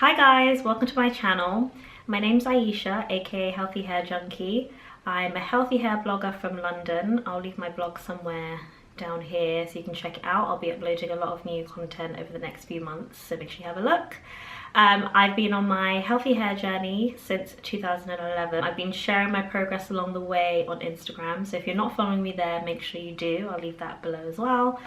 Hi guys, welcome to my channel. My name's Aisha, aka Healthy Hair Junkie. I'm a healthy hair blogger from London. I'll leave my blog somewhere down here so you can check it out. I'll be uploading a lot of new content over the next few months, so make sure you have a look. I've been on my healthy hair journey since 2011. I've been sharing my progress along the way on Instagram, so if you're not following me there, make sure you do. I'll leave that below as well.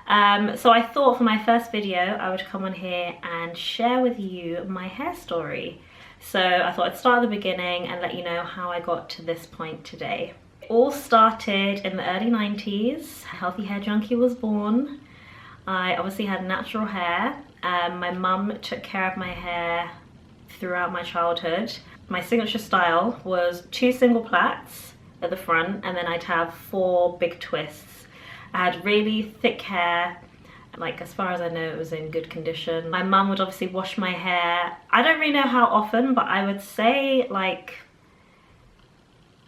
So I thought for my first video I would come on here and share with you my hair story. So I thought I'd start at the beginning and let you know how I got to this point today. It all started in the early 90s. Healthy Hair Junkie was born. I obviously had natural hair. My mum took care of my hair throughout my childhood. My signature style was 2 single plaits at the front, and then I'd have 4 big twists. I had really thick hair, like as far as I know it was in good condition. My mum would obviously wash my hair. I don't really know how often, but I would say like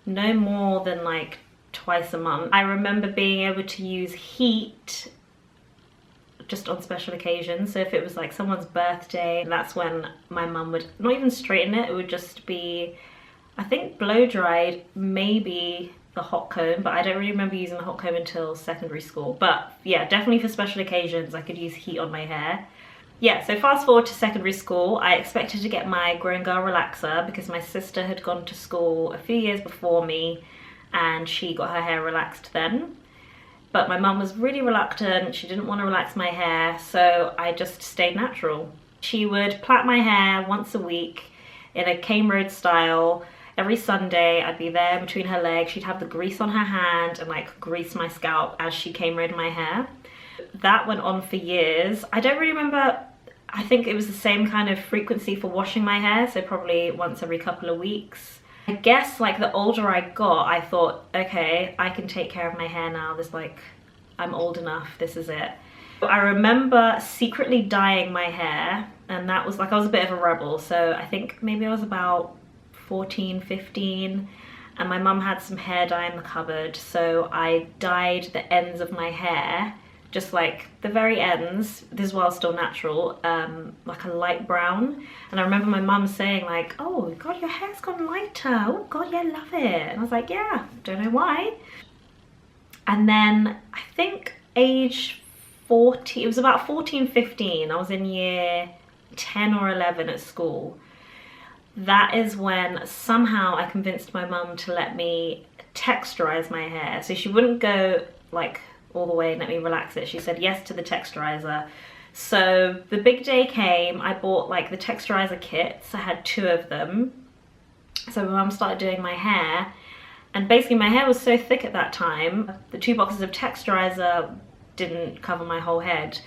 no more than like twice a month. I remember being able to use heat just on special occasions. So if it was like someone's birthday, that's when my mum would not even straighten it, it would just be, I think, blow dried, maybe the hot comb, but I don't really remember using the hot comb until secondary school. But yeah, definitely for special occasions I could use heat on my hair. Yeah, so fast forward to secondary school, I expected to get my grown girl relaxer because my sister had gone to school a few years before me and she got her hair relaxed then. But my mum was really reluctant, she didn't want to relax my hair, so I just stayed natural. She would plait my hair once a week in a cane road style. Every Sunday I'd be there between her legs, she'd have the grease on her hand and like grease my scalp as she cane rolled my hair. That went on for years. I don't really remember, I think it was the same kind of frequency for washing my hair, so probably once every couple of weeks. I guess like the older I got, I thought, okay, I can take care of my hair now. This like, I'm old enough, this is it. I remember secretly dyeing my hair, and that was like, I was a bit of a rebel. So I think maybe I was about 14, 15, and my mum had some hair dye in the cupboard. So I dyed the ends of my hair, just like the very ends, this is while still natural, like a light brown. And I remember my mum saying like, oh God, your hair's gone lighter. Oh God, yeah, love it. And I was like, yeah, don't know why. And then I think age 40, it was about 14, 15, I was in year 10 or 11 at school. That is when somehow I convinced my mum to let me texturize my hair. So she wouldn't go like all the way and let me relax it. She said yes to the texturizer. So the big day came, I bought like the texturizer kits. I had 2 of them. So my mum started doing my hair, and basically my hair was so thick at that time, the 2 boxes of texturizer didn't cover my whole head.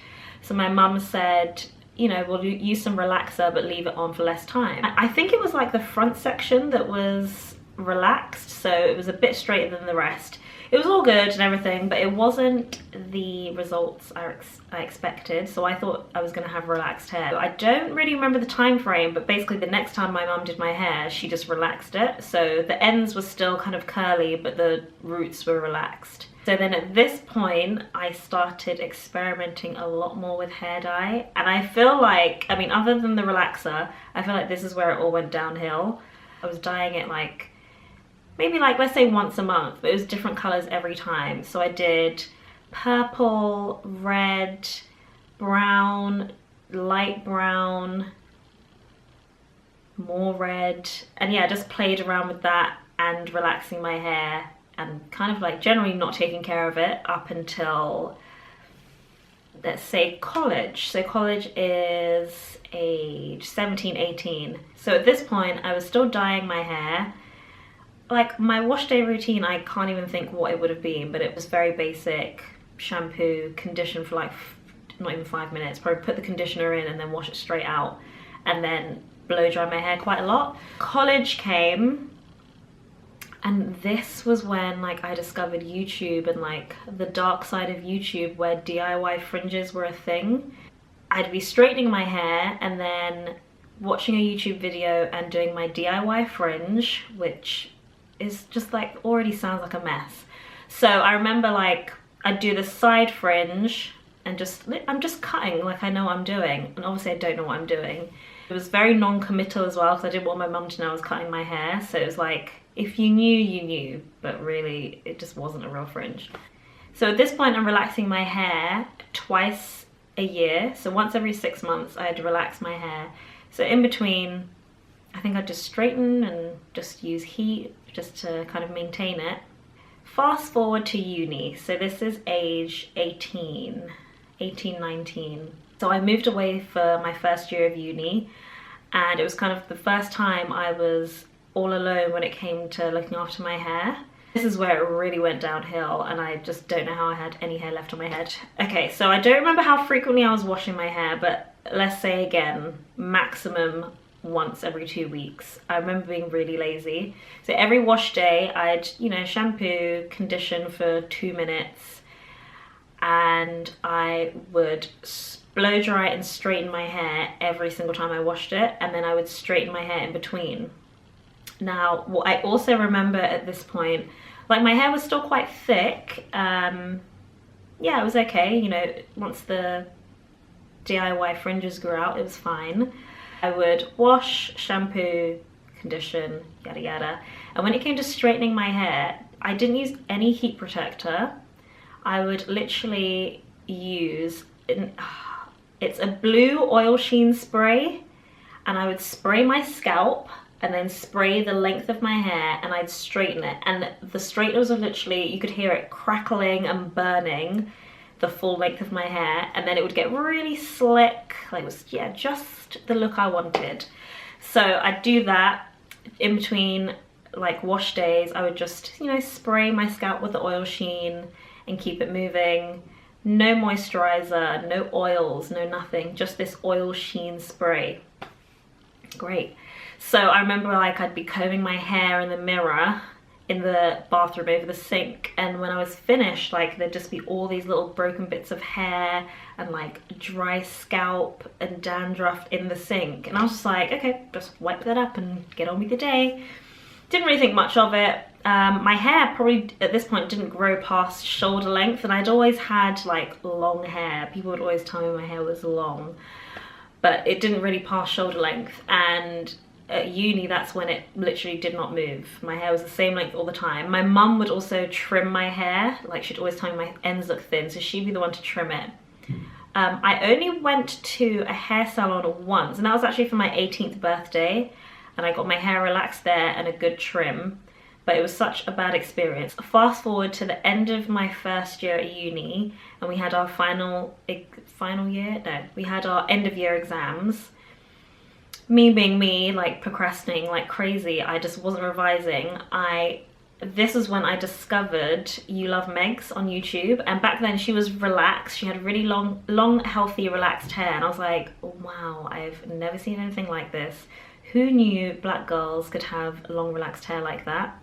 So my mum said, you know, we'll use some relaxer but leave it on for less time. I think it was like the front section that was relaxed, so it was a bit straighter than the rest. It was all good and everything, but it wasn't the results I expected, so I thought I was gonna have relaxed hair. I don't really remember the time frame, but basically the next time my mum did my hair, she just relaxed it. So the ends were still kind of curly, but the roots were relaxed. So then at this point, I started experimenting a lot more with hair dye. And I feel like, I mean, other than the relaxer, I feel like this is where it all went downhill. I was dyeing it like, maybe like, let's say once a month, but it was different colors every time. So I did purple, red, brown, light brown, more red. And yeah, I just played around with that and relaxing my hair and kind of like generally not taking care of it up until, let's say, college. So college is age 17, 18. So at this point I was still dyeing my hair. Like my wash day routine, I can't even think what it would have been, but it was very basic. Shampoo, condition for like not even 5 minutes, probably put the conditioner in and then wash it straight out, and then blow dry my hair quite a lot. College came, and this was when like I discovered YouTube and like the dark side of YouTube where DIY fringes were a thing. I'd be straightening my hair and then watching a YouTube video and doing my DIY fringe, which is just like already sounds like a mess. So I remember like I'd do the side fringe and I'm just cutting like I know what I'm doing, and obviously I don't know what I'm doing. It was very non-committal as well because I didn't want my mum to know I was cutting my hair. So it was like, if you knew, you knew, but really it just wasn't a real fringe. So at this point I'm relaxing my hair twice a year. So once every 6 months I had to relax my hair. So in between, I think I'd just straighten and just use heat just to kind of maintain it. Fast forward to uni. So this is age 18, 19. So I moved away for my first year of uni, and it was kind of the first time I was all alone when it came to looking after my hair. This is where it really went downhill, and I just don't know how I had any hair left on my head. Okay, so I don't remember how frequently I was washing my hair, but let's say again, maximum once every 2 weeks. I remember being really lazy. So every wash day, I'd, you know, shampoo, condition for 2 minutes, and I would blow dry and straighten my hair every single time I washed it, and then I would straighten my hair in between. Now, what I also remember at this point, like my hair was still quite thick. Yeah, it was okay. You know, once the DIY fringes grew out, it was fine. I would wash, shampoo, condition, yada yada. And when it came to straightening my hair, I didn't use any heat protector. I would literally use, it's a blue oil sheen spray, and I would spray my scalp and then spray the length of my hair, and I'd straighten it. And the straighteners were literally, you could hear it crackling and burning the full length of my hair, and then it would get really slick. Like, it was, yeah, just the look I wanted. So I'd do that. In between like wash days, I would just, you know, spray my scalp with the oil sheen and keep it moving. No moisturizer, no oils, no nothing, just this oil sheen spray. Great. So I remember like I'd be combing my hair in the mirror in the bathroom over the sink, and when I was finished, like there'd just be all these little broken bits of hair and like dry scalp and dandruff in the sink, and I was just like, okay, just wipe that up and get on with the day. Didn't really think much of it. My hair probably at this point didn't grow past shoulder length, and I'd always had like long hair. People would always tell me my hair was long, but it didn't really pass shoulder length. And at uni, that's when it literally did not move. My hair was the same length all the time. My mum would also trim my hair. Like, she'd always tell me my ends look thin, so she'd be the one to trim it. I only went to a hair salon once, and that was actually for my 18th birthday, and I got my hair relaxed there and a good trim, but it was such a bad experience. Fast forward to the end of my first year at uni, and we had our we had our end of year exams. Me being me, like procrastinating like crazy, I just wasn't revising. This is when I discovered You Love Megs on YouTube, and back then she was relaxed. She had really long, healthy, relaxed hair, and I was like, oh, wow, I've never seen anything like this. Who knew black girls could have long, relaxed hair like that?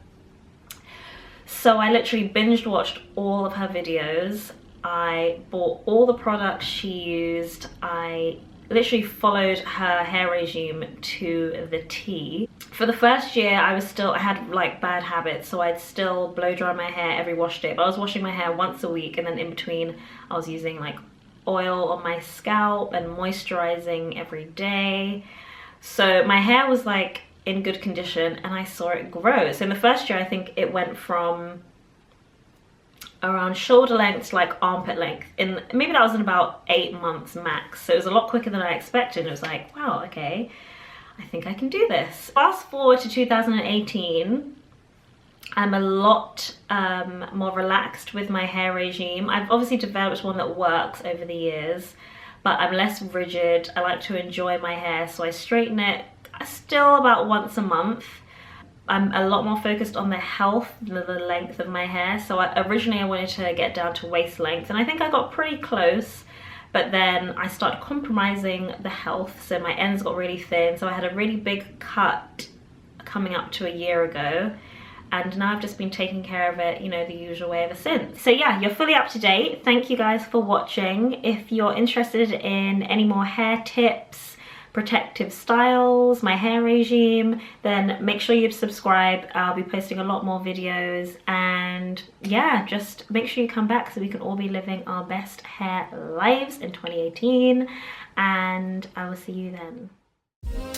So I literally binged watched all of her videos. I bought all the products she used. I literally followed her hair regime to the T. For the first year, I had like bad habits, so I'd still blow dry my hair every wash day, but I was washing my hair once a week, and then in between I was using like oil on my scalp and moisturizing every day. So my hair was like in good condition, and I saw it grow. So in the first year, I think it went from around shoulder length to like armpit length. Maybe that was in about 8 months max. So it was a lot quicker than I expected. It was like, wow, okay, I think I can do this. Fast forward to 2018, I'm a lot more relaxed with my hair regime. I've obviously developed one that works over the years, but I'm less rigid. I like to enjoy my hair, so I straighten it still about once a month. I'm a lot more focused on the health than the length of my hair. So originally I wanted to get down to waist length, and I think I got pretty close, but then I started compromising the health, so my ends got really thin. So I had a really big cut coming up to a year ago, and now I've just been taking care of it, you know, the usual way ever since. So yeah, you're fully up to date. Thank you guys for watching. If you're interested in any more hair tips, protective styles, my hair regime, then make sure you subscribe. I'll be posting a lot more videos, and yeah, just make sure you come back so we can all be living our best hair lives in 2018, and I will see you then. Bye.